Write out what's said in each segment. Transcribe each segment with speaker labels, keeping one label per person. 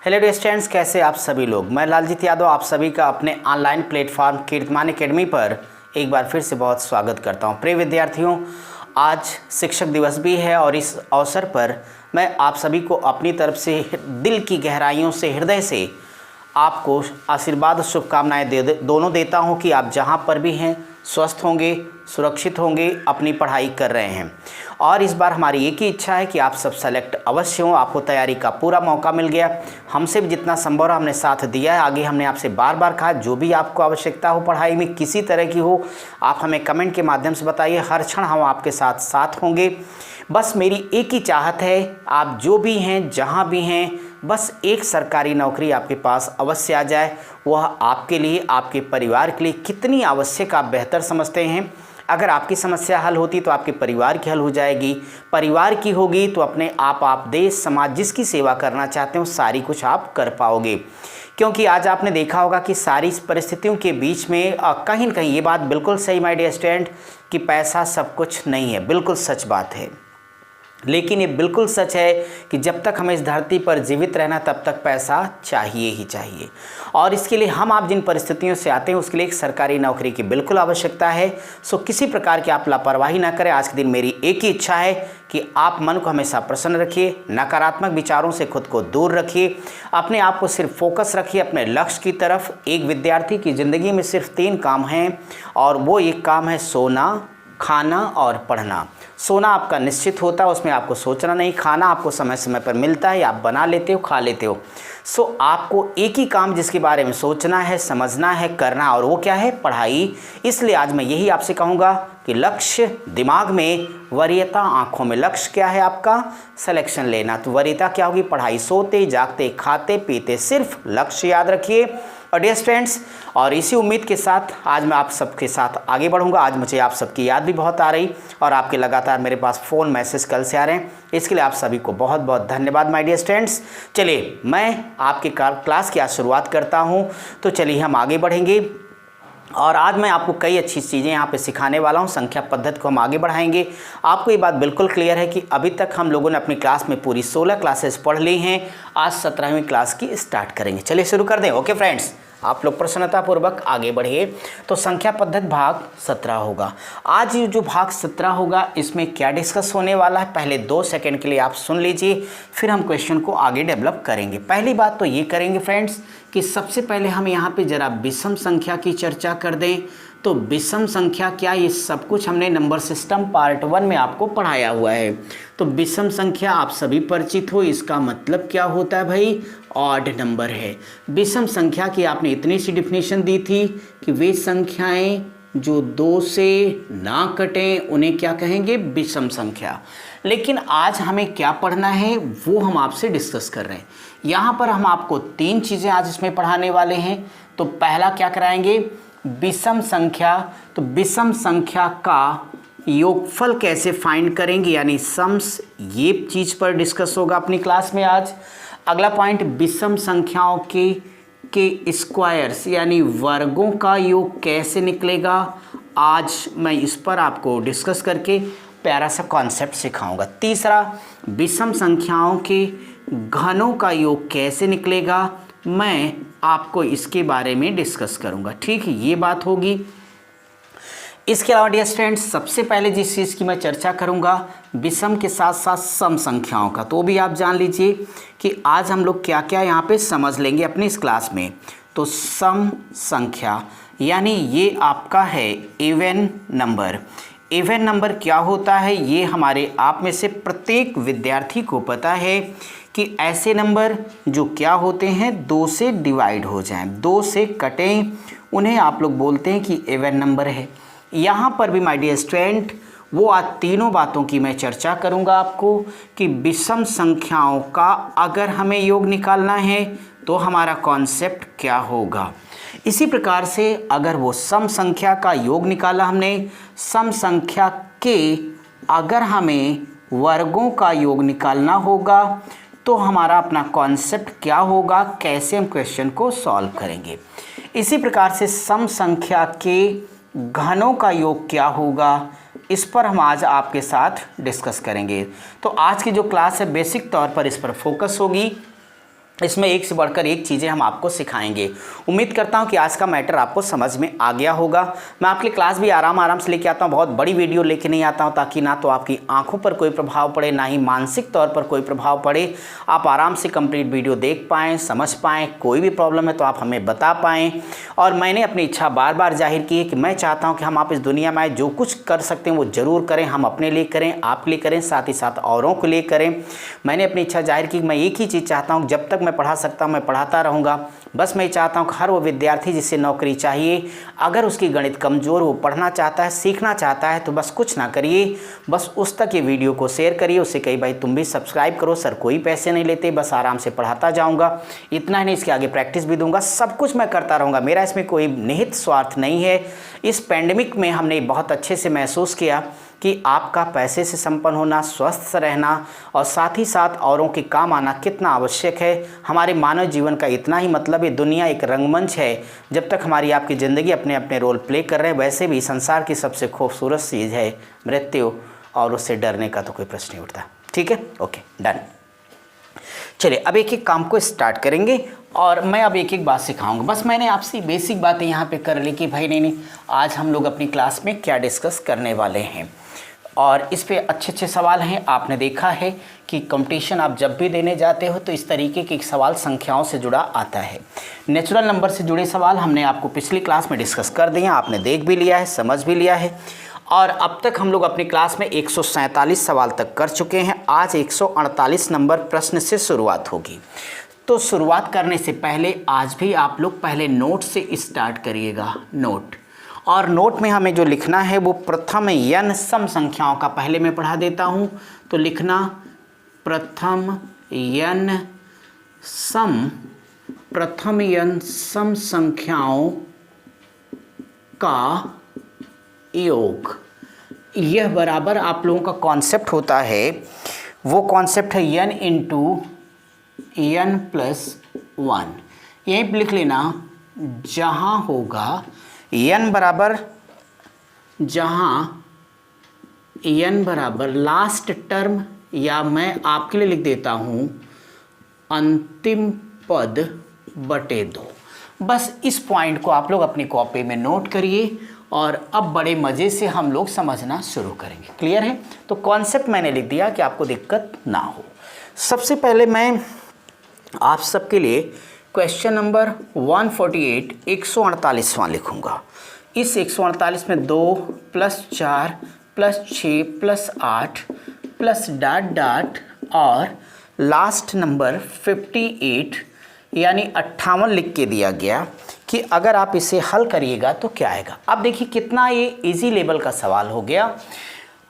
Speaker 1: Hello dear students, कैसे आप सभी लोग। मैं लालजीत यादव आप सभी का अपने ऑनलाइन प्लेटफॉर्म कीर्तिमान एकेडमी पर एक बार फिर से बहुत स्वागत करता हूं। प्रिय विद्यार्थियों, आज शिक्षक दिवस भी है और इस अवसर पर मैं आप सभी को अपनी तरफ से दिल की गहराइयों से, हृदय से आपको आशीर्वाद और शुभकामनाएं दोनों देता हूं कि आप जहां पर भी हैं स्वस्थ होंगे, सुरक्षित होंगे, अपनी पढ़ाई कर रहे हैं। और इस बार हमारी एक ही इच्छा है कि आप सब सेलेक्ट अवश्य हों। आपको तैयारी का पूरा मौका मिल गया, हमसे भी जितना संभव हमने साथ दिया है। आगे हमने आपसे बार बार कहा, जो भी आपको आवश्यकता हो पढ़ाई में किसी तरह की हो, आप हमें कमेंट के माध्यम से बताइए। हर क्षण हम आपके साथ होंगे। बस मेरी एक ही चाहत है, आप जो भी हैं, जहाँ भी हैं, बस एक सरकारी नौकरी आपके पास अवश्य आ जाए। वह आपके लिए, आपके परिवार के लिए कितनी आवश्यक आप बेहतर समझते हैं। अगर आपकी समस्या हल होती तो आपके परिवार की हल हो जाएगी, परिवार की होगी तो अपने आप देश समाज जिसकी सेवा करना चाहते हो सारी कुछ आप कर पाओगे। क्योंकि आज आपने देखा होगा कि सारी परिस्थितियों के बीच में कहीं न कहीं ये बात बिल्कुल सही माय डियर स्टूडेंट कि पैसा सब कुछ नहीं है। बिल्कुल सच बात है, लेकिन ये बिल्कुल सच है कि जब तक हमें इस धरती पर जीवित रहना तब तक पैसा चाहिए ही चाहिए। और इसके लिए हम आप जिन परिस्थितियों से आते हैं उसके लिए एक सरकारी नौकरी की बिल्कुल आवश्यकता है। सो किसी प्रकार की आप लापरवाही ना करें। आज के दिन मेरी एक ही इच्छा है कि आप मन को हमेशा प्रसन्न रखिए, नकारात्मक विचारों से खुद को दूर रखिए, अपने आप को सिर्फ फोकस रखिए अपने लक्ष्य की तरफ। एक विद्यार्थी की ज़िंदगी में सिर्फ 3 काम हैं और वो एक काम है सोना, खाना और पढ़ना। सोना आपका निश्चित होता है, उसमें आपको सोचना नहीं। खाना आपको समय समय पर मिलता है, आप बना लेते हो, खा लेते हो। सो आपको एक ही काम जिसके बारे में सोचना है, समझना है, करना, और वो क्या है? पढ़ाई। इसलिए आज मैं यही आपसे कहूँगा कि लक्ष्य दिमाग में, वरीयता आँखों में। लक्ष्य क्या है आपका? सिलेक्शन लेना। तो वरीयता क्या होगी? पढ़ाई। सोते जागते खाते पीते सिर्फ लक्ष्य याद रखिए। और डियर स्टूडेंट्स, और इसी उम्मीद के साथ आज मैं आप सबके साथ आगे बढ़ूंगा। आज मुझे आप सबकी याद भी बहुत आ रही और आपके लगातार मेरे पास फ़ोन मैसेज कल से आ रहे हैं। इसके लिए आप सभी को बहुत बहुत धन्यवाद माय डियर स्टूडेंट्स। चलिए मैं आपके क्लास की आज शुरुआत करता हूँ। तो चलिए हम आगे बढ़ेंगे और आज मैं आपको कई अच्छी चीज़ें यहाँ पे सिखाने वाला हूँ। संख्या पद्धति को हम आगे बढ़ाएंगे। आपको ये बात बिल्कुल क्लियर है कि अभी तक हम लोगों ने अपनी क्लास में पूरी 16 क्लासेस पढ़ ली हैं। आज 17वीं क्लास की स्टार्ट करेंगे। चलिए शुरू कर दें। ओके फ्रेंड्स, आप लोग प्रसन्नतापूर्वक आगे बढ़िए। तो संख्या पद्धति भाग 17 होगा। आज जो भाग 17 होगा इसमें क्या डिस्कस होने वाला है, पहले 2 सेकंड के लिए आप सुन लीजिए, फिर हम क्वेश्चन को आगे डेवलप करेंगे। पहली बात तो ये करेंगे फ्रेंड्स कि सबसे पहले हम यहाँ पे ज़रा विषम संख्या की चर्चा कर दें। तो विषम संख्या क्या, ये सब कुछ हमने नंबर सिस्टम पार्ट 1 में आपको पढ़ाया हुआ है। तो विषम संख्या आप सभी परिचित हो। इसका मतलब क्या होता है भाई? ऑड नंबर है। विषम संख्या की आपने इतनी सी डिफिनेशन दी थी कि वे संख्याएं जो 2 से ना कटें उन्हें क्या कहेंगे? विषम संख्या। लेकिन आज हमें क्या पढ़ना है वो हम आपसे डिस्कस कर रहे हैं। यहाँ पर हम आपको 3 चीज़ें आज इसमें पढ़ाने वाले हैं। तो पहला क्या कराएंगे? विषम संख्या। तो विषम संख्या का योगफल कैसे फाइंड करेंगे, यानी सम्स, ये चीज़ पर डिस्कस होगा अपनी क्लास में आज। अगला पॉइंट, विषम संख्याओं के स्क्वायर्स यानी वर्गों का योग कैसे निकलेगा। आज मैं इस पर आपको डिस्कस करके प्यारा सा कॉन्सेप्ट सिखाऊंगा। तीसरा, विषम संख्याओं के घनों का योग कैसे निकलेगा, मैं आपको इसके बारे में डिस्कस करूंगा। ठीक है, ये बात होगी। इसके अलावा डियर स्टूडेंट्स, सबसे पहले जिस चीज़ की मैं चर्चा करूंगा विषम के साथ साथ सम संख्याओं का, तो भी आप जान लीजिए कि आज हम लोग क्या क्या यहाँ पे समझ लेंगे अपनी इस क्लास में। तो सम संख्या यानी ये आपका है इवन नंबर। इवन नंबर क्या होता है ये हमारे आप में से प्रत्येक विद्यार्थी को पता है कि ऐसे नंबर जो क्या होते हैं 2 से डिवाइड हो जाएं, 2 से कटें, उन्हें आप लोग बोलते हैं कि इवन नंबर है। यहाँ पर भी माय डियर स्टूडेंट वो आज तीनों बातों की मैं चर्चा करूँगा आपको कि विषम संख्याओं का अगर हमें योग निकालना है तो हमारा कॉन्सेप्ट क्या होगा। इसी प्रकार से अगर वो सम संख्या का योग निकाला हमने, सम संख्या के अगर हमें वर्गों का योग निकालना होगा तो हमारा अपना कॉन्सेप्ट क्या होगा, कैसे हम क्वेश्चन को सॉल्व करेंगे। इसी प्रकार से सम संख्या के घनों का योग क्या होगा, इस पर हम आज आपके साथ डिस्कस करेंगे। तो आज की जो क्लास है बेसिक तौर पर इस पर फोकस होगी। इसमें एक से बढ़कर एक चीज़ें हम आपको सिखाएंगे। उम्मीद करता हूं कि आज का मैटर आपको समझ में आ गया होगा। मैं आपके क्लास भी आराम से लेके आता हूं, बहुत बड़ी वीडियो लेके नहीं आता हूं, ताकि ना तो आपकी आंखों पर कोई प्रभाव पड़े, ना ही मानसिक तौर पर कोई प्रभाव पड़े। आप आराम से कंप्लीट वीडियो देख पाएँ, समझ पाएँ, कोई भी प्रॉब्लम है तो आप हमें बता पाएँ। और मैंने अपनी इच्छा बार बार जाहिर की है कि मैं चाहता हूँ कि हम आप इस दुनिया में आए, जो कुछ कर सकते हैं वो ज़रूर करें। हम अपने लिए करें, आपके लिए करें, साथ ही साथ औरों के लिए करें। मैंने अपनी इच्छा जाहिर की, मैं एक ही चीज़ चाहता हूँ, जब तक मैं पढ़ा सकता हूँ मैं पढ़ाता रहूँगा। बस मैं चाहता हूँ कि हर वो विद्यार्थी जिसे नौकरी चाहिए, अगर उसकी गणित कमज़ोर, वो पढ़ना चाहता है, सीखना चाहता है, तो बस कुछ ना करिए, बस उस तक ये वीडियो को शेयर करिए, उससे कही भाई तुम भी सब्सक्राइब करो, सर कोई पैसे नहीं लेते, बस आराम से पढ़ाता जाऊँगा। इतना ही नहीं, इसके आगे प्रैक्टिस भी दूंगा, सब कुछ मैं करता रहूँगा। मेरा इसमें कोई निहित स्वार्थ नहीं है। इस पैंडेमिक में हमने बहुत अच्छे से महसूस किया कि आपका पैसे से संपन्न होना, स्वस्थ रहना और साथ ही साथ औरों के काम आना कितना आवश्यक है। हमारे मानव जीवन का इतना ही मतलब है। दुनिया एक रंगमंच है, जब तक हमारी आपकी ज़िंदगी अपने अपने रोल प्ले कर रहे हैं। वैसे भी संसार की सबसे खूबसूरत चीज़ है मृत्यु, और उससे डरने का तो कोई प्रश्न नहीं उठता। ठीक है, ओके, डन। चलिए अब एक एक काम को स्टार्ट करेंगे और मैं अब एक एक बात सिखाऊंगा। बस मैंने आपसे बेसिक बातें यहाँ पे कर ली कि भाई नहीं आज हम लोग अपनी क्लास में क्या डिस्कस करने वाले हैं, और इस पे अच्छे अच्छे सवाल हैं। आपने देखा है कि कंपटीशन आप जब भी देने जाते हो तो इस तरीके के सवाल संख्याओं से जुड़ा आता है। नेचुरल नंबर से जुड़े सवाल हमने आपको पिछली क्लास में डिस्कस कर दिए, आपने देख भी लिया है, समझ भी लिया है, और अब तक हम लोग अपनी क्लास में 147 सवाल तक कर चुके हैं। आज 148 नंबर प्रश्न से शुरुआत होगी। तो शुरुआत करने से पहले आज भी आप लोग पहले नोट से स्टार्ट करिएगा, नोट। और नोट में हमें जो लिखना है वो प्रथम n सम संख्याओं का, पहले मैं पढ़ा देता हूँ तो लिखना प्रथम n सम संख्याओं का योग। यह बराबर आप लोगों का कॉन्सेप्ट होता है, वो कॉन्सेप्ट है n इंटू n प्लस 1। यहीं पर लिख लेना, जहाँ होगा n बराबर, जहाँ n बराबर लास्ट टर्म, या मैं आपके लिए लिख देता हूँ अंतिम पद बटे 2। बस इस पॉइंट को आप लोग अपनी कॉपी में नोट करिए और अब बड़े मज़े से हम लोग समझना शुरू करेंगे। क्लियर है? तो कॉन्सेप्ट मैंने लिख दिया कि आपको दिक्कत ना हो। सबसे पहले मैं आप सबके लिए क्वेश्चन नंबर 148 148वां लिखूंगा। इस 148 में 2 + 4 + 6 + 8 प्लस डॉट डॉट और लास्ट नंबर 58 यानी 58 लिख के दिया गया कि अगर आप इसे हल करिएगा तो क्या आएगा। अब देखिए कितना ये इजी लेवल का सवाल हो गया।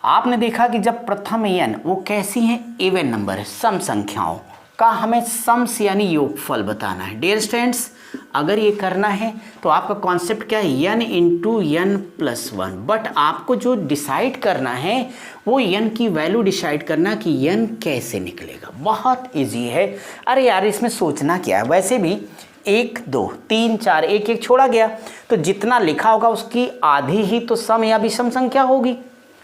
Speaker 1: आपने देखा कि जब प्रथम n वो कैसी हैं, इवन नंबर है, सम संख्याओं का हमें सम्स यानी योगफल बताना है। डियर स्टूडेंट्स, अगर ये करना है तो आपका कॉन्सेप्ट क्या है, n into n plus 1। But आपको जो डिसाइड करना है वो n की वैल्यू डिसाइड करना कि n कैसे निकलेगा। बहुत इजी है। अरे यार इसमें सोचना क्या है, वैसे भी 1 2 3 4 1 1 छोड़ा गया तो जितना लिखा होगा उसकी आधी ही तो सम या विषम संख्या होगी,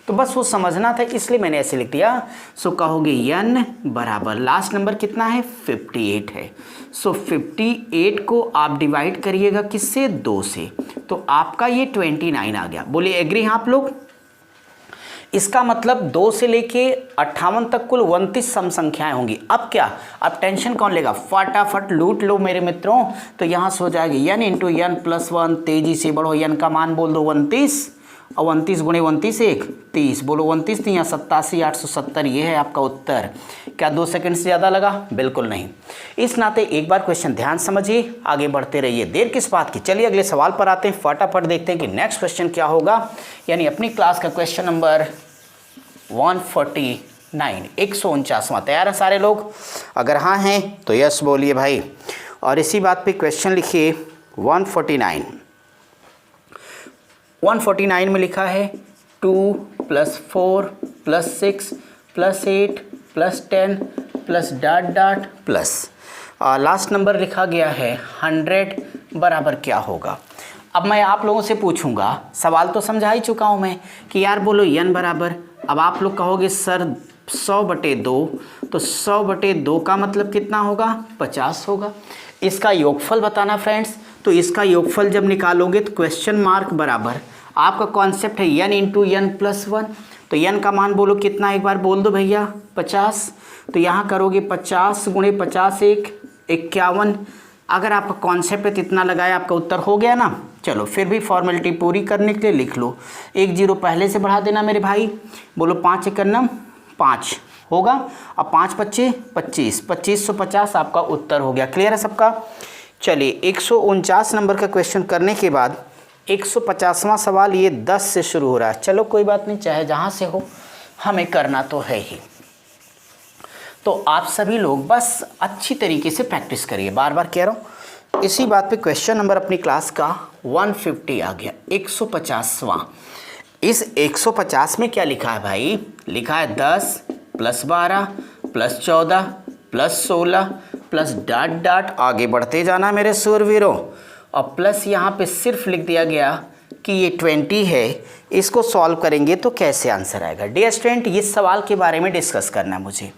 Speaker 1: तो बस वो समझना था, इसलिए मैंने ऐसे लिख दिया। सो कहोगे n बराबर लास्ट नंबर कितना है, 58 है। सो 58 को आप डिवाइड करिएगा किससे, 2 से, तो आपका ये 29 आ गया। बोले एग्री हैं आप लोग? इसका मतलब 2 से लेके 58 तक कुल 29 सम संख्याएं होंगी। अब क्या, अब टेंशन कौन लेगा, फटाफट लूट लो मेरे मित्रों। तो यहाँ से हो जाएगी n इंटू n प्लस 1, तेजी से बढ़ो, n का मान बोल दो 29, और 29 गुणे 29 1 30, बोलो 29 नहीं, या 87 870, ये है आपका उत्तर। क्या 2 सेकंड से ज़्यादा लगा? बिल्कुल नहीं। इस नाते एक बार क्वेश्चन ध्यान समझिए, आगे बढ़ते रहिए, देर किस बात की। चलिए अगले सवाल पर आते हैं, फटाफट देखते हैं कि नेक्स्ट क्वेश्चन क्या होगा। यानी अपनी क्लास का क्वेश्चन नंबर 149 149वां। तैयार हैं सारे लोग? अगर हाँ हैं तो यस बोलिए भाई, और इसी बात पे क्वेश्चन लिखिए। 149 में लिखा है 2 + 4 + 6 + 8 + 10 plus dot dot plus last number लिखा गया है 100 बराबर क्या होगा। अब मैं आप लोगों से पूछूंगा, सवाल तो समझा ही चुका हूँ मैं कि यार बोलो n बराबर। अब आप लोग कहोगे सर 100/2, तो 100/2 का मतलब कितना होगा? 50 होगा। इसका योगफल बताना फ्रेंड्स, तो इसका योगफल जब निकालोगे तो क्वेश्चन मार्क बराबर आपका कॉन्सेप्ट है n इंटू n प्लस 1, तो n का मान बोलो कितना, एक बार बोल दो भैया 50। तो यहाँ करोगे 50 गुणे 50 एक 51। अगर आपका कॉन्सेप्ट है तो इतना लगाया, आपका उत्तर हो गया ना। चलो फिर भी फॉर्मेलिटी पूरी करने के लिए लिख लो, 1 0 पहले से बढ़ा देना मेरे भाई। बोलो 5 1 9 5 होगा। अब 5 5 25, 2550 आपका उत्तर हो गया। क्लियर है सबका? चलिए 149 नंबर का क्वेश्चन करने के बाद 150वां सवाल ये 10 से शुरू हो रहा है। चलो कोई बात नहीं, चाहे जहाँ से हो हमें करना तो है ही। तो आप सभी लोग बस अच्छी तरीके से प्रैक्टिस करिए, बार बार कह रहा हूँ। इसी बात पे क्वेश्चन नंबर अपनी क्लास का 150 आ गया, 150वां। इस 150 में क्या लिखा है भाई? लिखा है 10 + 12 + 14 + 16 प्लस डॉट डॉट, आगे बढ़ते जाना मेरे सूरवीरों। और प्लस यहाँ पे सिर्फ लिख दिया गया कि ये 20 है। इसको सॉल्व करेंगे तो कैसे आंसर आएगा? डियर स्टूडेंट, इस सवाल के बारे में डिस्कस करना है मुझे।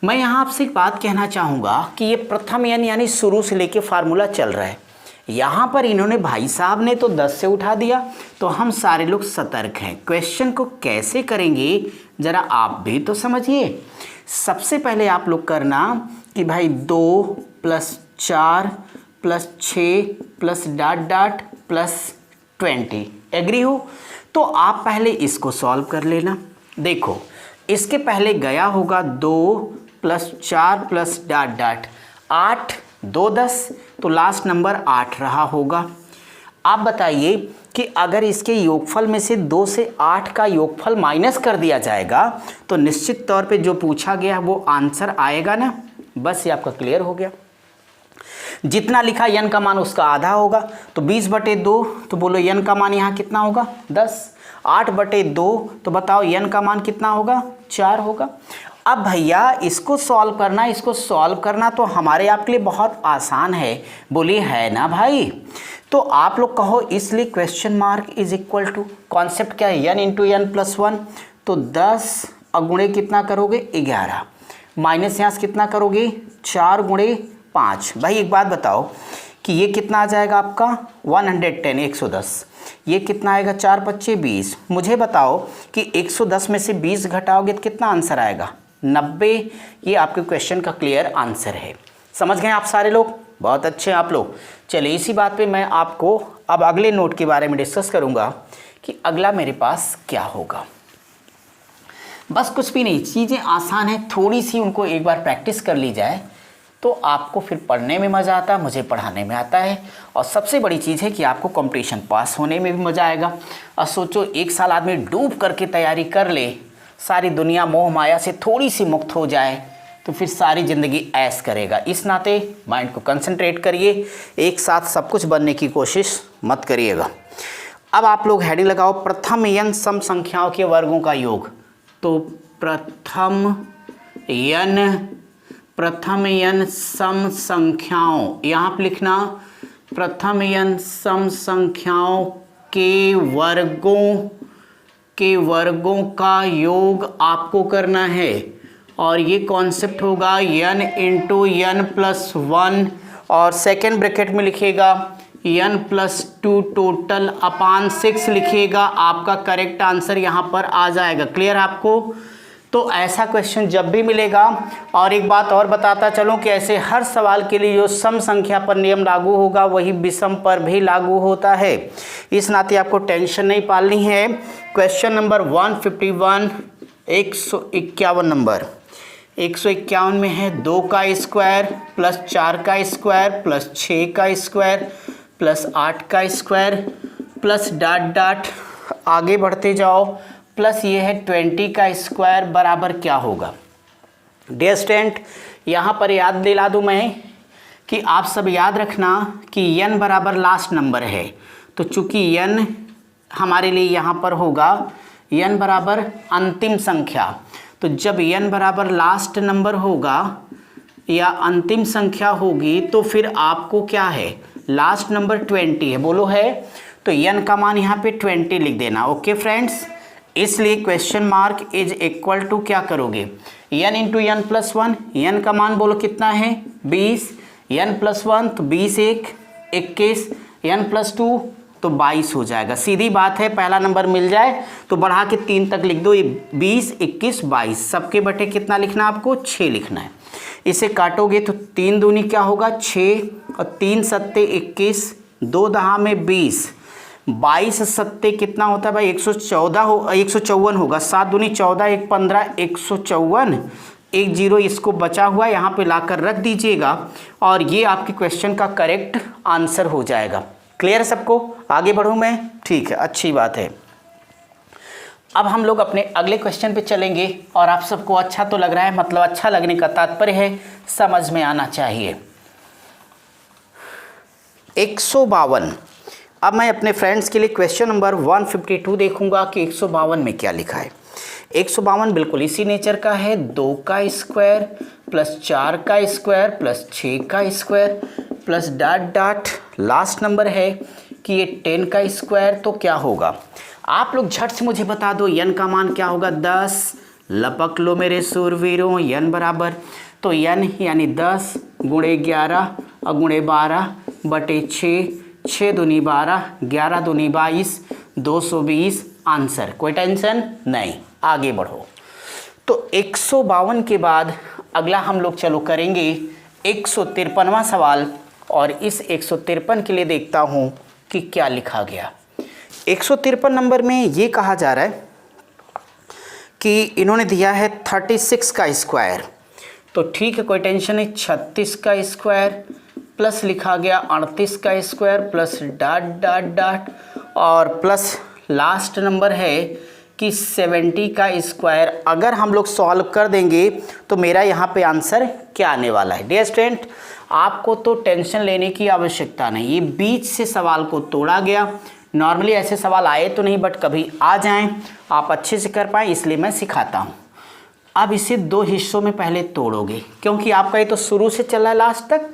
Speaker 1: मैं यहाँ आपसे एक बात कहना चाहूँगा कि ये प्रथम यानी शुरू से लेके फार्मूला चल रहा है। यहाँ पर इन्होंने भाई साहब ने तो 10 से उठा दिया, तो हम सारे लोग सतर्क हैं। क्वेश्चन को कैसे करेंगे ज़रा आप भी तो समझिए। सबसे पहले आप लोग करना कि भाई 2 + 4 + 6 + डॉट डॉट + 20, एग्री हो? तो आप पहले इसको सॉल्व कर लेना। देखो इसके पहले गया होगा 2 + 4 + डॉट डॉट 8 2 10, तो लास्ट नंबर 8 रहा होगा। आप बताइए कि अगर इसके योगफल में से 2 से 8 का योगफल माइनस कर दिया जाएगा तो निश्चित तौर पे जो पूछा गया वो आंसर आएगा ना। बस ये आपका क्लियर हो गया। जितना लिखा n का मान उसका आधा होगा, तो 20/2, तो बोलो n का मान यहाँ कितना होगा? 10। 8/2, तो बताओ n का मान कितना होगा? 4 होगा। अब भैया इसको सॉल्व करना तो हमारे आपके लिए बहुत आसान है, बोलिए है ना भाई? तो आप लोग कहो, इसलिए question mark is equal to concept क्या है? n इंटू n प्लस 1, तो 10 गुणे कितना करोगे? 11, माइनस यहाँ से कितना करोगे? 4 गुणे 5। भाई एक बात बताओ कि ये कितना आ जाएगा आपका? 110, 110। ये कितना आएगा? 4 5 20। मुझे बताओ कि 110 में से 20 घटाओगे तो कितना आंसर आएगा? 90। ये आपके क्वेश्चन का क्लियर आंसर है। समझ गए आप सारे लोग? बहुत अच्छे आप लोग। चलिए इसी बात पे मैं आपको अब अगले नोट के बारे में डिस्कस करूँगा कि अगला मेरे पास क्या होगा। बस कुछ भी नहीं, चीज़ें आसान हैं, थोड़ी सी उनको एक बार प्रैक्टिस कर ली जाए तो आपको फिर पढ़ने में मज़ा आता है, मुझे पढ़ाने में आता है। और सबसे बड़ी चीज़ है कि आपको कंपटीशन पास होने में भी मज़ा आएगा। और सोचो एक साल आदमी डूब करके तैयारी कर ले, सारी दुनिया मोह माया से थोड़ी सी मुक्त हो जाए तो फिर सारी ज़िंदगी ऐश करेगा। इस नाते माइंड को कंसंट्रेट करिए, एक साथ सब कुछ बनने की कोशिश मत करिएगा। अब आप लोग हेडिंग लगाओ, प्रथम n सम संख्याओं के वर्गों का योग। तो प्रथम n सम संख्याओं, यहाँ पर लिखना प्रथम n सम संख्याओं के वर्गों का योग आपको करना है। और ये कॉन्सेप्ट होगा n इंटू n प्लस 1, और सेकेंड ब्रैकेट में लिखेगा n प्लस 2 टोटल अपान 6 लिखिएगा। आपका करेक्ट आंसर यहाँ पर आ जाएगा। क्लियर आपको? तो ऐसा क्वेश्चन जब भी मिलेगा, और एक बात और बताता चलूँ कि ऐसे हर सवाल के लिए जो सम संख्या पर नियम लागू होगा वही विषम पर भी लागू होता है। इस नाते आपको टेंशन नहीं पालनी है। क्वेश्चन नंबर 151, 151 नंबर 151 में है 2 का स्क्वायर प्लस 4 का स्क्वायर प्लस 6 का स्क्वायर प्लस 8 का स्क्वायर प्लस डॉट डॉट, आगे बढ़ते जाओ, प्लस ये है 20 का स्क्वायर बराबर क्या होगा? डियर स्टूडेंट, यहाँ पर याद दिला दूँ मैं कि आप सब याद रखना कि n बराबर लास्ट नंबर है। तो चूँकि n हमारे लिए यहाँ पर होगा n बराबर अंतिम संख्या, तो जब n बराबर लास्ट नंबर होगा या अंतिम संख्या होगी तो फिर आपको क्या है? लास्ट नंबर 20 है, बोलो है? तो n का मान यहाँ पे 20 लिख देना। ओके फ्रेंड्स, इसलिए question mark is equal to क्या करोगे, n into N plus one, n का मान बोलो कितना है 20, n प्लस वन तो 20 1 21, n प्लस 2 तो 22 हो जाएगा। सीधी बात है, पहला नंबर मिल जाए तो बढ़ा के 3 तक लिख दो, 20 21 22, सबके बटे कितना लिखना है आपको 6 लिखना है। इसे काटोगे तो 3 दूनी क्या होगा 6 और 3 सत्ते 21, 2 दहा में 20, 22 सत्ते कितना होता है भाई 114 हो 154 होगा, 7 दूनी 14 1 15 154, 1 0 इसको बचा हुआ यहाँ पे लाकर रख दीजिएगा और ये आपके क्वेश्चन का करेक्ट आंसर हो जाएगा। क्लियर है सबको? आगे बढ़ूँ मैं? ठीक है, अच्छी बात है। अब हम लोग अपने अगले क्वेश्चन पे चलेंगे और आप सबको अच्छा तो लग रहा है, मतलब अच्छा लगने का तात्पर्य है समझ में आना चाहिए। 152। अब मैं अपने फ्रेंड्स के लिए क्वेश्चन नंबर 152 देखूंगा कि 152 में क्या लिखा है। 152 बिल्कुल इसी नेचर का है, 2 का स्क्वायर प्लस 4 का स्क्वायर प्लस 6 का square plus dot dot last number है कि ये 10 का स्क्वायर तो क्या होगा। आप लोग झट से मुझे बता दो n का मान क्या होगा 10, लपक लो मेरे सूरवीरों, n बराबर तो n यानी 10 गुणे 11 और गुणे 12 बटे 6, 6 दूनी 12, 11 दूनी 22, 220 आंसर। कोई टेंशन नहीं, आगे बढ़ो। तो 152 के बाद अगला हम लोग चलो करेंगे 153वां सवाल और इस 153 के लिए देखता हूँ कि क्या लिखा गया। 153 नंबर में ये कहा जा रहा है कि इन्होंने दिया है 36 का स्क्वायर, तो ठीक है कोई टेंशन नहीं, 36 का स्क्वायर प्लस लिखा गया 38 का square plus dot dot dot और प्लस लास्ट नंबर है कि 70 का स्क्वायर। अगर हम लोग सॉल्व कर देंगे तो मेरा यहाँ पे आंसर क्या आने वाला है। डियर स्टूडेंट, आपको तो टेंशन लेने की आवश्यकता नहीं, ये बीच से सवाल को तोड़ा गया। नॉर्मली ऐसे सवाल आए तो नहीं, बट कभी आ जाएं आप अच्छे से कर पाएँ इसलिए मैं सिखाता हूँ। अब इसे 2 हिस्सों में पहले तोड़ोगे क्योंकि आपका ये तो शुरू से चला है लास्ट तक।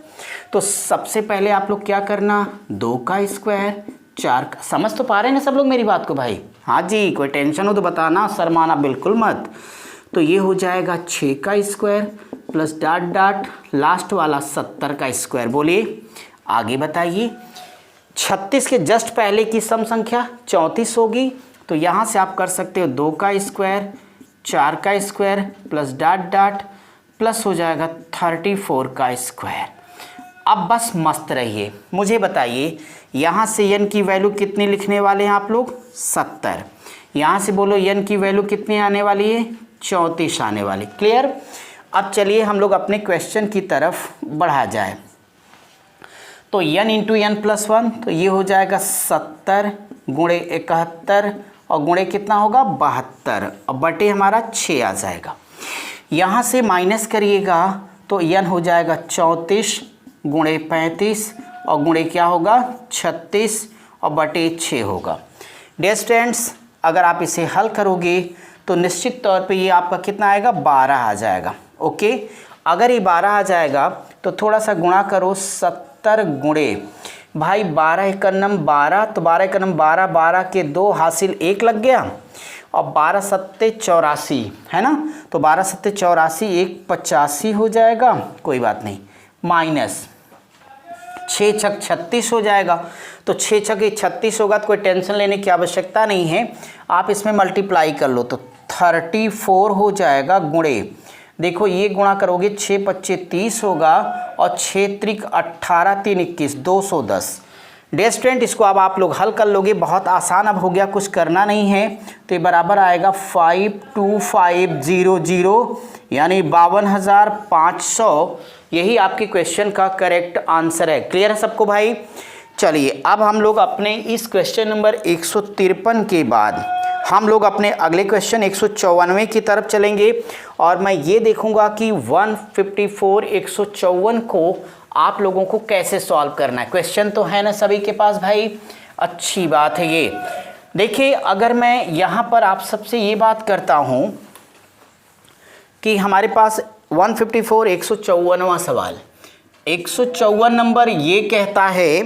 Speaker 1: तो सबसे पहले आप लोग क्या करना, 2 का स्क्वायर 4 का, समझ तो पा रहे हैं ना सब लोग मेरी बात को भाई? हाँ जी, कोई टेंशन हो तो बताना, शर्माना बिल्कुल मत। तो ये हो जाएगा 6 का square plus dot dot last वाला 70 का स्क्वायर। बोलिए आगे बताइए। 36 के जस्ट पहले की सम संख्या 34 होगी, तो यहाँ से आप कर सकते हो 2 का स्क्वायर 4 का square plus dot dot plus हो जाएगा 34 का स्क्वायर। अब बस मस्त रहिए, मुझे बताइए यहाँ से n की वैल्यू कितनी लिखने वाले हैं आप लोग 70, यहाँ से बोलो n की वैल्यू कितनी आने वाली है 34 आने वाली। क्लियर? अब चलिए हम लोग अपने क्वेश्चन की तरफ बढ़ा जाए। तो n इंटू एन प्लस 1 तो ये हो जाएगा 70 गुणे 71 और गुणे कितना होगा 72 और बटे हमारा 6 आ जाएगा। यहाँ से माइनस करिएगा तो n हो जाएगा 34 गुणे 35 और गुणे क्या होगा 36 और बटे 6 होगा। डियर स्टूडेंट्स, अगर आप इसे हल करोगे तो निश्चित तौर पे ये आपका कितना आएगा 12 आ जाएगा। ओके, अगर ये 12 आ जाएगा तो थोड़ा सा गुणा करो 70 गुणे भाई 12 एकन्नम 12, तो 12 एकन्नम 12, 12 के 2 हासिल 1 लग गया और 12 सत्ते 84 है ना, तो 12 सत्ते 84 1 85 हो जाएगा, कोई बात नहीं, माइनस 6 छक 36 हो जाएगा। तो 6 छक 36 होगा तो कोई टेंशन लेने की आवश्यकता नहीं है, आप इसमें मल्टीप्लाई कर लो तो 34 हो जाएगा गुणे, देखो ये गुणा करोगे 6 25 30 होगा और 6 त्रिक 18 3 21 210। डियर स्टूडेंट, इसको अब आप लोग हल कर लोगे, बहुत आसान अब हो गया, कुछ करना नहीं है। तो ये बराबर आएगा 52500 यानी 52,500, यही आपके क्वेश्चन का करेक्ट आंसर है। क्लियर है सबको भाई? चलिए अब हम लोग अपने इस क्वेश्चन नंबर 153 के बाद हम लोग अपने अगले क्वेश्चन 154 की तरफ चलेंगे और मैं ये देखूंगा कि 154 154 को आप लोगों को कैसे सॉल्व करना है। क्वेश्चन तो है ना सभी के पास भाई? अच्छी बात है। ये देखिए, अगर मैं यहाँ पर आप सबसे ये बात करता हूँ कि हमारे पास 154 154वां सवाल, 154 नंबर ये कहता है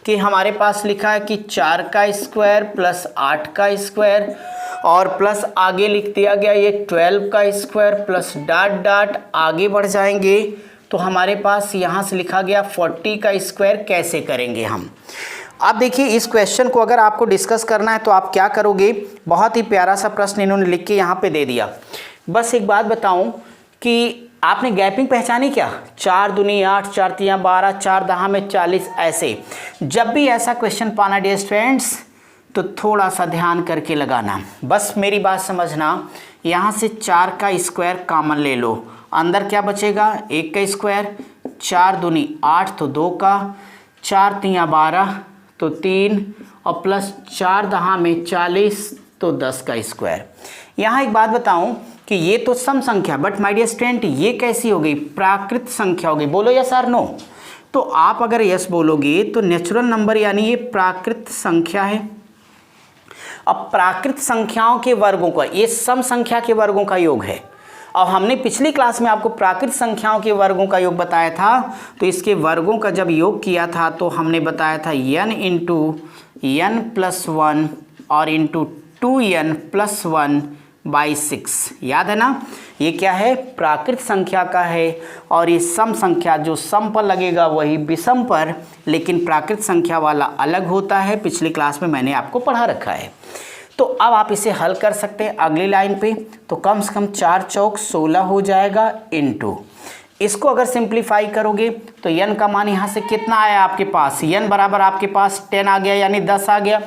Speaker 1: कि हमारे पास लिखा है कि 4 का स्क्वायर प्लस 8 का स्क्वायर और प्लस आगे लिख दिया गया ये 12 का स्क्वायर प्लस डॉट डॉट, आगे बढ़ जाएंगे तो हमारे पास यहाँ से लिखा गया 40 का स्क्वायर। कैसे करेंगे हम? अब देखिए इस क्वेश्चन को अगर आपको डिस्कस करना है तो आप क्या करोगे, बहुत ही प्यारा सा प्रश्न इन्होंने लिख के यहाँ पे दे दिया। बस एक बात बताऊँ कि आपने गैपिंग पहचानी क्या? 4 दूनी 8, 4 तियाँ 12, 4 दहा में 40। ऐसे जब भी ऐसा क्वेश्चन पाना डियर स्टूडेंट्स तो थोड़ा सा ध्यान करके लगाना। बस मेरी बात समझना, यहाँ से 4 का स्क्वायर कॉमन ले लो, अंदर क्या बचेगा 1 का स्क्वायर, 4 दूनी 8 तो 2 का, 4 तियाँ 12 तो 3 और प्लस 4 दहा में 40 तो 10 का स्क्वायर। यहाँ एक बात बताऊं कि ये तो सम संख्या, बट माय डियर स्टूडेंट ये कैसी हो गई? प्राकृत संख्या हो गई। बोलो यस और नो। तो आप अगर यस बोलोगे तो नेचुरल नंबर यानी ये प्राकृत संख्या है। अब प्राकृत संख्याओं के वर्गों का, ये सम संख्या के वर्गों का योग है। और हमने पिछली क्लास में आपको प्राकृत संख्याओं के वर्गों का योग बताया था, तो इसके वर्गों का जब योग किया था तो हमने बताया था n इंटू n प्लस 1 और इंटू 2n प्लस 1 बाई 6। याद है ना? ये क्या है? प्राकृत संख्या का है। और ये सम संख्या, जो सम पर लगेगा वही विषम पर, लेकिन प्राकृत संख्या वाला अलग होता है। पिछली क्लास में मैंने आपको पढ़ा रखा है। तो अब आप इसे हल कर सकते हैं अगली लाइन पे। तो कम से कम 4 चौक 16 हो जाएगा इंटू, इसको अगर सिंप्लीफाई करोगे तो n का मान यहाँ से कितना आया आपके पास? n बराबर आपके पास 10 आ गया, यानी 10 आ गया।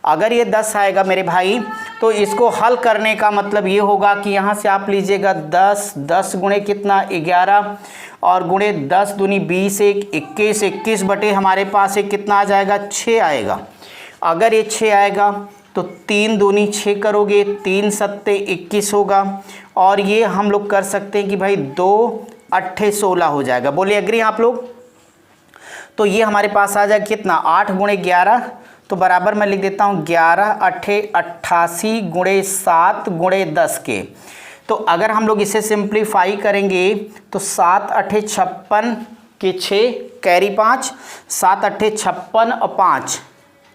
Speaker 1: अगर ये 10 आएगा मेरे भाई तो इसको हल करने का मतलब ये होगा कि यहाँ से आप लीजिएगा 10 गुणे कितना 11 और गुणे 10 दूनी 20 1 21, 21 बटे हमारे पास एक कितना आ जाएगा 6 आएगा। अगर ये 6 आएगा तो 3 दूनी 6 करोगे, 3 सत्ते 21 होगा। और ये हम लोग कर सकते हैं कि भाई 2 8 16 हो जाएगा। बोलिए एग्री आप लोग? तो ये हमारे पास आ जाएगा कितना 8 गुणे 11, तो बराबर मैं लिख देता हूँ 11 8 88 गुणे 7 गुणे 10 के। तो अगर हम लोग इसे सिंप्लीफाई करेंगे तो 7 8 56 के 6 कैरी 5, 7 8 56 और 5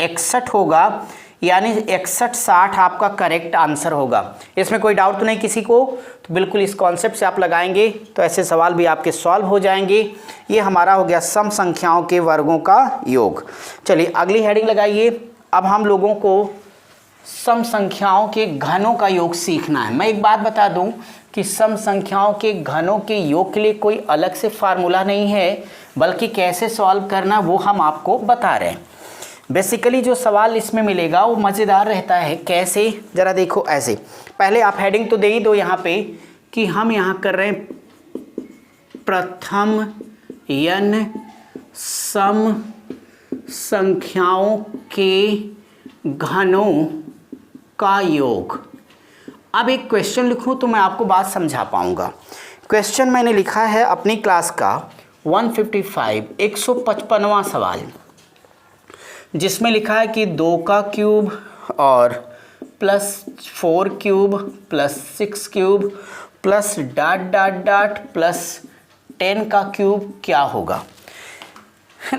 Speaker 1: 61 होगा, यानी 61 60 आपका करेक्ट आंसर होगा। इसमें कोई डाउट तो नहीं किसी को? तो बिल्कुल इस कॉन्सेप्ट से आप लगाएंगे तो ऐसे सवाल भी आपके सॉल्व हो जाएंगे। ये हमारा हो गया सम संख्याओं के वर्गों का योग। चलिए अगली हेडिंग लगाइए। अब हम लोगों को सम संख्याओं के घनों का योग सीखना है। मैं एक बात बता दूं कि सम संख्याओं के घनों के योग के लिए कोई अलग से फार्मूला नहीं है, बल्कि कैसे सॉल्व करना वो हम आपको बता रहे हैं। बेसिकली जो सवाल इसमें मिलेगा वो मज़ेदार रहता है। कैसे? ज़रा देखो ऐसे। पहले आप हेडिंग तो दे ही दो यहाँ पे कि हम यहाँ कर रहे हैं प्रथम n सम संख्याओं के घनों का योग। अब एक क्वेश्चन लिखूं तो मैं आपको बात समझा पाऊंगा। क्वेश्चन मैंने लिखा है अपनी क्लास का 155वां सवाल, जिसमें लिखा है कि 2 का क्यूब और plus 4 cube plus 6 cube plus dot dot dot plus 10 का क्यूब क्या होगा।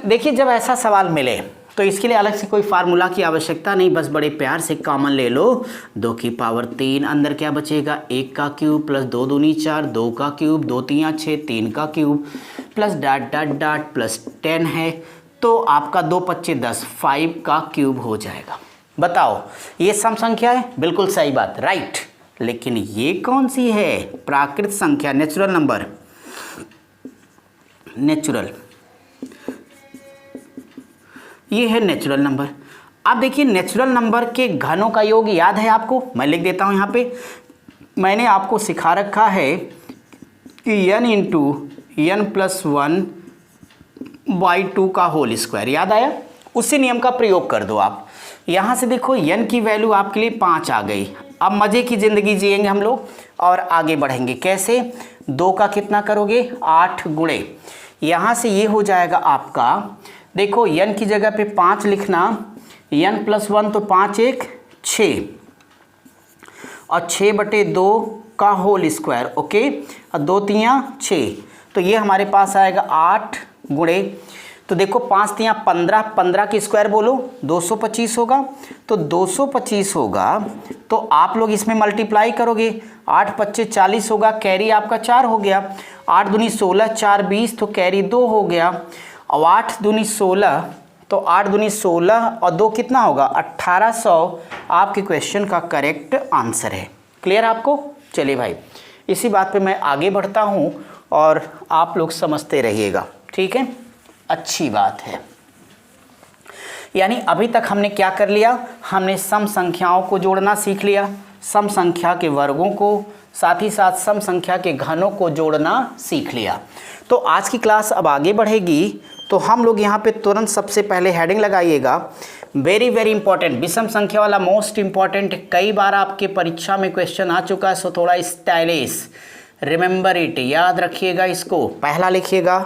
Speaker 1: देखिए जब ऐसा सवाल मिले तो इसके लिए अलग से कोई फार्मूला की आवश्यकता नहीं, बस बड़े प्यार से कॉमन ले लो। 2 की पावर 3, अंदर क्या बचेगा 1 का क्यूब प्लस 2 दूनी 4, 2 का क्यूब 2 तियाँ 6, 3 का cube plus dot dot dot plus 10 है, तो आपका 2 25 10 5 का क्यूब हो जाएगा। बताओ ये सम संख्या है? बिल्कुल सही बात, राइट। लेकिन ये कौन सी है? प्राकृत संख्या, नेचुरल नंबर। नेचुरल, ये है नेचुरल नंबर। अब देखिए नेचुरल नंबर के घनों का योग याद है आपको? मैं लिख देता हूँ यहाँ पे। मैंने आपको सिखा रखा है कि n into n plus 1 by 2 का होल स्क्वायर। याद आया? उसी नियम का प्रयोग कर दो आप। यहाँ से देखो n की वैल्यू आपके लिए 5 आ गई। अब मज़े की ज़िंदगी जिएंगे हम लोग और आगे बढ़ेंगे। कैसे? 2 का कितना करोगे 8 गुणे, यहाँ से ये हो जाएगा आपका, देखो n की जगह पे 5 लिखना, n प्लस 1 तो 5 1 6 और 6 बटे 2 का होल स्क्वायर, ओके, और 2 तियाँ 6, तो ये हमारे पास आएगा 8 गुणे तो देखो 5 तियाँ 15, 15 की स्क्वायर बोलो 225 होगा। तो 225 होगा तो आप लोग इसमें मल्टीप्लाई करोगे, 8 पच्चे 40 होगा, कैरी आपका 4 हो गया, 8 दूनी 16, 4 20, तो कैरी 2 हो गया। और 8 दूनी 16, तो 8 दूनी 16 और 2 कितना होगा 1800 आपके क्वेश्चन का करेक्ट आंसर है। क्लियर आपको? चलिए भाई, इसी बात पे मैं आगे बढ़ता हूँ और आप लोग समझते रहिएगा, ठीक है? अच्छी बात है। यानी अभी तक हमने क्या कर लिया, हमने सम संख्याओं को जोड़ना सीख लिया, सम संख्या के वर्गों को, साथ ही साथ सम संख्या के घनों को जोड़ना सीख लिया। तो आज की क्लास अब आगे बढ़ेगी। तो हम लोग यहाँ पे तुरंत सबसे पहले हेडिंग लगाइएगा, वेरी वेरी इंपॉर्टेंट, विषम संख्या वाला मोस्ट इंपॉर्टेंट। कई बार आपके परीक्षा में क्वेश्चन आ चुका है, सो थोड़ा स्टाइलिश, रिमेंबर इट, याद रखिएगा इसको। पहला लिखिएगा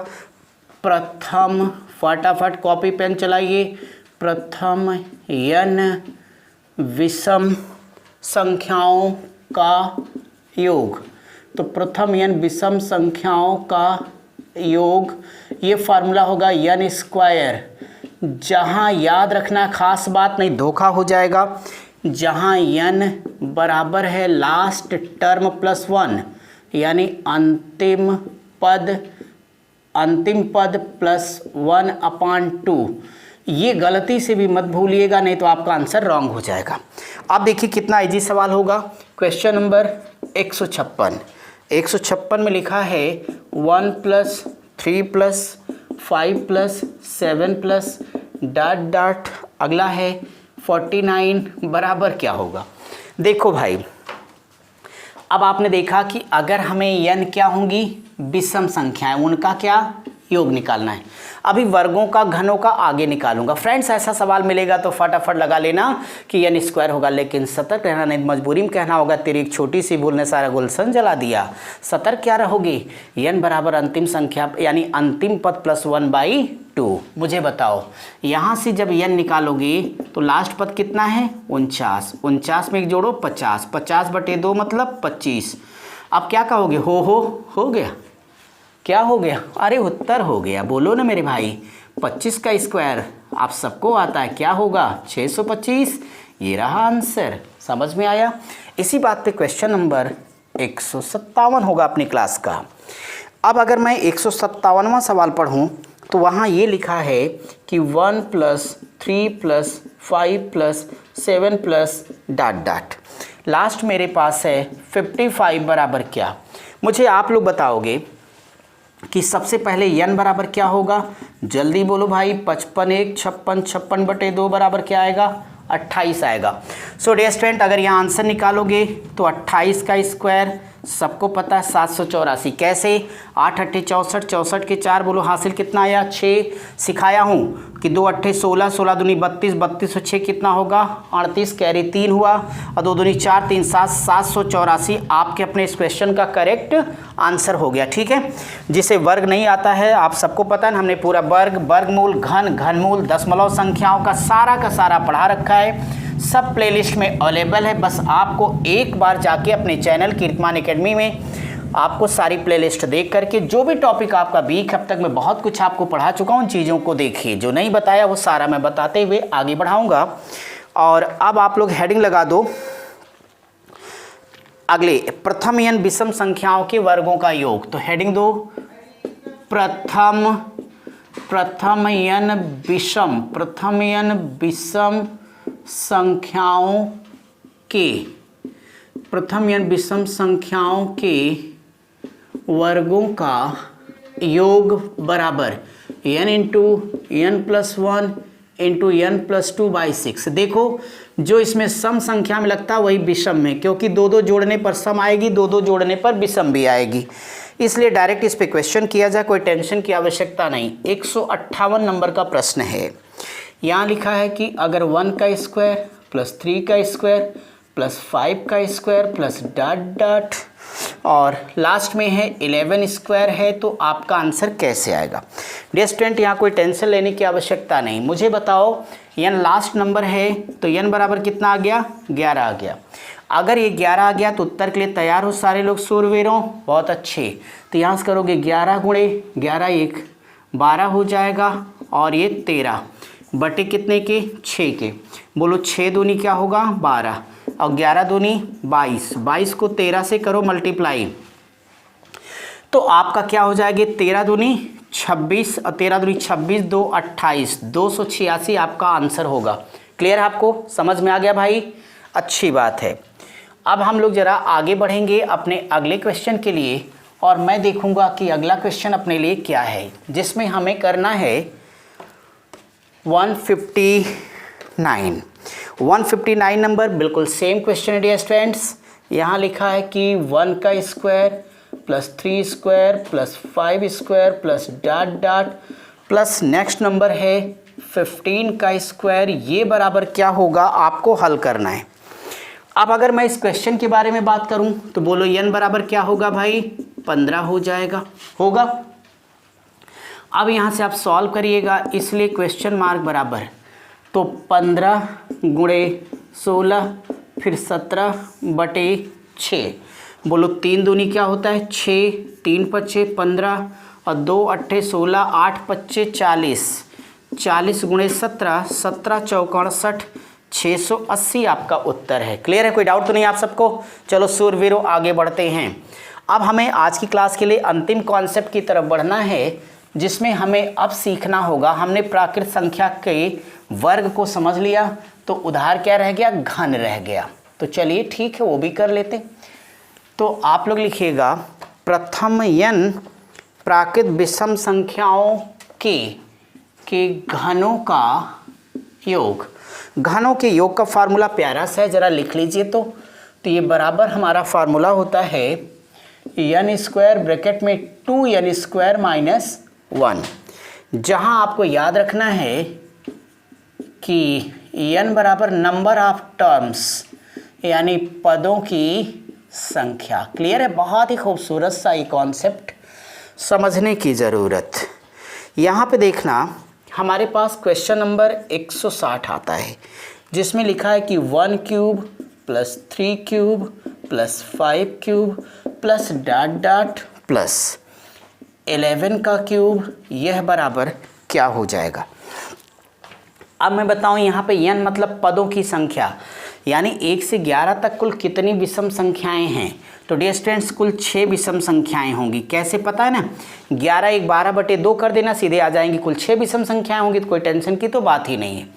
Speaker 1: प्रथम, फटाफट कॉपी पेन चलाइए, प्रथम n विषम संख्याओं का योग। तो प्रथम n विषम संख्याओं का योग, ये फार्मूला होगा n स्क्वायर। जहाँ याद रखना खास बात नहीं, धोखा हो जाएगा, जहाँ n बराबर है लास्ट टर्म प्लस 1, यानी अंतिम पद प्लस 1/2। ये गलती से भी मत भूलिएगा, नहीं तो आपका आंसर रॉन्ग हो जाएगा। अब देखिए कितना इजी सवाल होगा। क्वेश्चन नंबर 156 में लिखा है 1 + 3 + 5 + 7 + ... अगला है 49 बराबर क्या होगा। देखो भाई, अब आपने देखा कि अगर हमें n क्या होंगी, विषम संख्याएं, उनका क्या योग निकालना है। अभी वर्गों का घनों का आगे निकालूंगा। फ्रेंड्स, ऐसा सवाल मिलेगा तो फटाफट लगा लेना कि n स्क्वायर होगा, लेकिन सतर्क रहना, नहीं मजबूरी में कहना होगा तेरी एक छोटी सी भूल ने सारा गुलशन जला दिया। सतर्क क्या रहोगी, n बराबर अंतिम संख्या यानी अंतिम पद प्लस 1/2। मुझे बताओ, यहाँ से जब n निकालोगे तो लास्ट पद कितना है 49, 49 में एक जोड़ो 50, 50/2 मतलब 25। अब क्या कहोगे, हो गया, क्या हो गया, अरे उत्तर हो गया, बोलो ना मेरे भाई। 25 का स्क्वायर आप सबको आता है, क्या होगा 625। ये रहा आंसर, समझ में आया। इसी बात पे क्वेश्चन नंबर 157 होगा अपनी क्लास का। अब अगर मैं 157वां सवाल पढ़ूं तो वहाँ ये लिखा है कि 1 + 3 + 5 + 7 + ... लास्ट मेरे पास है 55 बराबर क्या। मुझे आप लोग बताओगे कि सबसे पहले n बराबर क्या होगा, जल्दी बोलो भाई। 55 1 56, 56/2 बराबर क्या आएगा 28 आएगा। सो डियर स्टूडेंट, अगर यहाँ आंसर निकालोगे तो 28 का स्क्वायर सबको पता है 784। कैसे, 8 8 64, 64 के 4 बोलो, हासिल कितना आया 6। सिखाया हूँ कि 2 8 16, 16 दूनी 32, 32 और 6 कितना होगा 38, कैरी 3 हुआ, और 2 दूनी 4 3 7, 784 आपके अपने इस क्वेश्चन का करेक्ट आंसर हो गया। ठीक है, जिसे वर्ग नहीं आता है आप सबको पता है, हमने पूरा वर्ग, वर्गमूल, घनमूल, दशमलव संख्याओं का सारा पढ़ा रखा है, सब प्लेलिस्ट में अवेलेबल है। बस आपको एक बार जाके अपने चैनल कीर्तिमान एकेडमी में आपको सारी प्लेलिस्ट देख करके जो भी टॉपिक आपका वीक, अब तक मैं बहुत कुछ आपको पढ़ा चुका हूँ, चीज़ों को देखिए, जो नहीं बताया वो सारा मैं बताते हुए आगे बढ़ाऊँगा। और अब आप लोग हेडिंग लगा दो अगले, प्रथम n विषम संख्याओं के वर्गों का योग। तो हेडिंग दो प्रथम n विषम संख्याओं के, प्रथम n विषम संख्याओं के वर्गों का योग बराबर n × n + 1 × n + 2/6। देखो, जो इसमें सम संख्या में लगता है वही विषम में, क्योंकि 2 जोड़ने पर सम आएगी, 2 जोड़ने पर विषम भी आएगी, इसलिए डायरेक्ट इस पे क्वेश्चन किया जाए, कोई टेंशन की आवश्यकता नहीं। 158 नंबर का प्रश्न है। यहाँ लिखा है कि अगर 1 का स्क्वायर + 3 का स्क्वायर + 5 का स्क्वायर + ... और लास्ट में है 11 स्क्वायर है, तो आपका आंसर कैसे आएगा। डियर स्टूडेंट, यहाँ कोई टेंशन लेने की आवश्यकता नहीं। मुझे बताओ, n लास्ट नंबर है तो n बराबर कितना आ गया 11 आ गया। अगर ये 11 आ गया तो उत्तर के लिए तैयार हो सारे लोग सूरवीरों, बहुत अच्छे। तो यहाँ से करोगे 11 × 11 1 12 हो जाएगा, और ये 13 बटे कितने के 6 के। बोलो 6 दूनी क्या होगा 12 और 11 दूनी 22। 22 को 13 से करो मल्टीप्लाई तो आपका क्या हो जाएगी 13 दूनी 26 और 13 दूनी 26 2 28 286 आपका आंसर होगा। क्लियर है आपको, समझ में आ गया भाई, अच्छी बात है। अब हम लोग ज़रा आगे बढ़ेंगे अपने अगले क्वेश्चन के लिए और मैं देखूंगा कि अगला क्वेश्चन अपने लिए क्या है, जिसमें हमें करना है 159 नंबर। बिल्कुल सेम क्वेश्चन है डियर स्टूडेंट्स। यहाँ लिखा है कि 1 का square plus 3 square plus 5 square plus dot dot plus next number है 15 का स्क्वायर, ये बराबर क्या होगा आपको हल करना है। अब अगर मैं इस क्वेश्चन के बारे में बात करूं तो बोलो n बराबर क्या होगा भाई 15 हो जाएगा, होगा। अब यहाँ से आप सॉल्व करिएगा, इसलिए क्वेश्चन मार्क बराबर तो 15 गुणे 16 फिर 17 बटे 6। बोलो 3 दूनी क्या होता है 6, 3 पच्चे 15 और 2 अट्ठे 16, 8 पच्चे 40, 40 गुणे 17, 17 चौका 60, 680 आपका उत्तर है। क्लियर है, कोई डाउट तो नहीं आप सबको। चलो सूरवीरों आगे बढ़ते हैं। अब हमें आज की क्लास के लिए अंतिम कॉन्सेप्ट की तरफ बढ़ना है, जिसमें हमें अब सीखना होगा। हमने प्राकृत संख्या के वर्ग को समझ लिया तो उधार क्या रह गया घन रह गया। तो चलिए ठीक है वो भी कर लेते। तो आप लोग लिखिएगा प्रथम n प्राकृत विषम संख्याओं के घनों का योग। घनों के योग का फार्मूला प्यारा सा है, ज़रा लिख लीजिए। तो ये बराबर हमारा फार्मूला होता है n स्क्वायर ब्रैकेट में 2n स्क्वायर माइनस 1, जहाँ आपको याद रखना है कि n बराबर नंबर ऑफ टर्म्स यानी पदों की संख्या। क्लियर है, बहुत ही खूबसूरत सा ये कॉन्सेप्ट समझने की ज़रूरत। यहाँ पे देखना हमारे पास क्वेश्चन नंबर 160 आता है, जिसमें लिखा है कि 1 cube plus 3 cube plus 5 cube plus dot dot plus 11 का क्यूब, यह बराबर क्या हो जाएगा। अब मैं बताऊं यहाँ पे n मतलब पदों की संख्या, यानी 1 से 11 तक कुल कितनी विषम संख्याएं हैं। तो डियर स्टूडेंट्स कुल 6 विषम संख्याएं होंगी। कैसे पता है ना, 11 1 12 बटे 2 कर देना, सीधे आ जाएंगी। कुल 6 विषम संख्याएं होंगी, तो कोई टेंशन की तो बात ही नहीं है।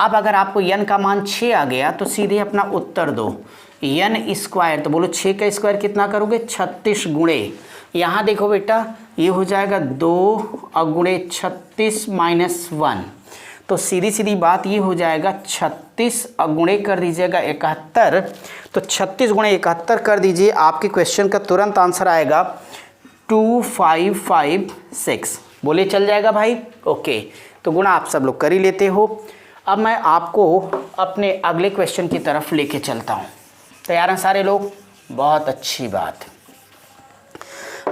Speaker 1: अब अगर आपको n का मान 6 आ गया तो सीधे अपना उत्तर दो n स्क्वायर। तो बोलो 6 का स्क्वायर कितना करोगे 36 गुणे, यहाँ देखो बेटा ये हो जाएगा 2 और गुणे 36 माइनस 1, तो सीधी सीधी बात ये हो जाएगा 36 और गुणे कर दीजिएगा 71। तो 36 गुणे 71 कर दीजिए, आपके क्वेश्चन का तुरंत आंसर आएगा 2556। बोले चल जाएगा भाई, ओके। तो गुणा आप सब लोग कर ही लेते हो। अब मैं आपको अपने अगले क्वेश्चन की तरफ लेके चलता हूँ। तैयार हैं सारे लोग, बहुत अच्छी बात।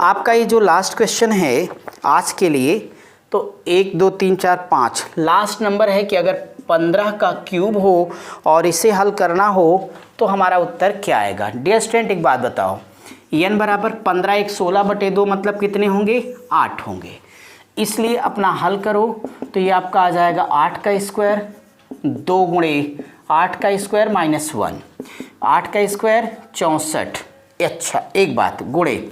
Speaker 1: आपका ये जो लास्ट क्वेश्चन है आज के लिए, तो 1 2 3 4 5 लास्ट नंबर है कि अगर 15 का क्यूब हो और इसे हल करना हो तो हमारा उत्तर क्या आएगा। डियर स्टूडेंट एक बात बताओ, n बराबर 15 1 16 बटे 2 मतलब कितने होंगे 8 होंगे। इसलिए अपना हल करो तो ये आपका आ जाएगा 8 का स्क्वायर 2 गुणे 8 का स्क्वायर माइनस 1, 8 का स्क्वायर 64। अच्छा एक बात, गुणे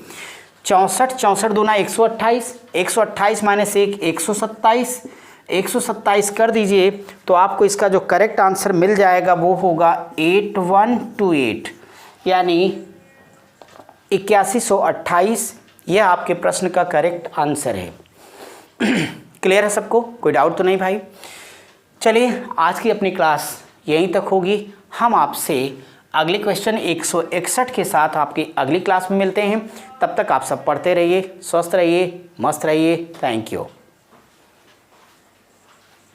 Speaker 1: 64 64 दूना 128, 128 माइनस 1 127, 127 कर दीजिए तो आपको इसका जो करेक्ट आंसर मिल जाएगा वो होगा 8128, यानी 8128। यह आपके प्रश्न का करेक्ट आंसर है। क्लियर है सबको, कोई डाउट तो नहीं भाई। चलिए आज की अपनी क्लास यहीं तक होगी। हम आपसे अगले क्वेश्चन 161 के साथ आपकी अगली क्लास में मिलते हैं। तब तक आप सब पढ़ते रहिए, स्वस्थ रहिए, मस्त रहिए। Thank you.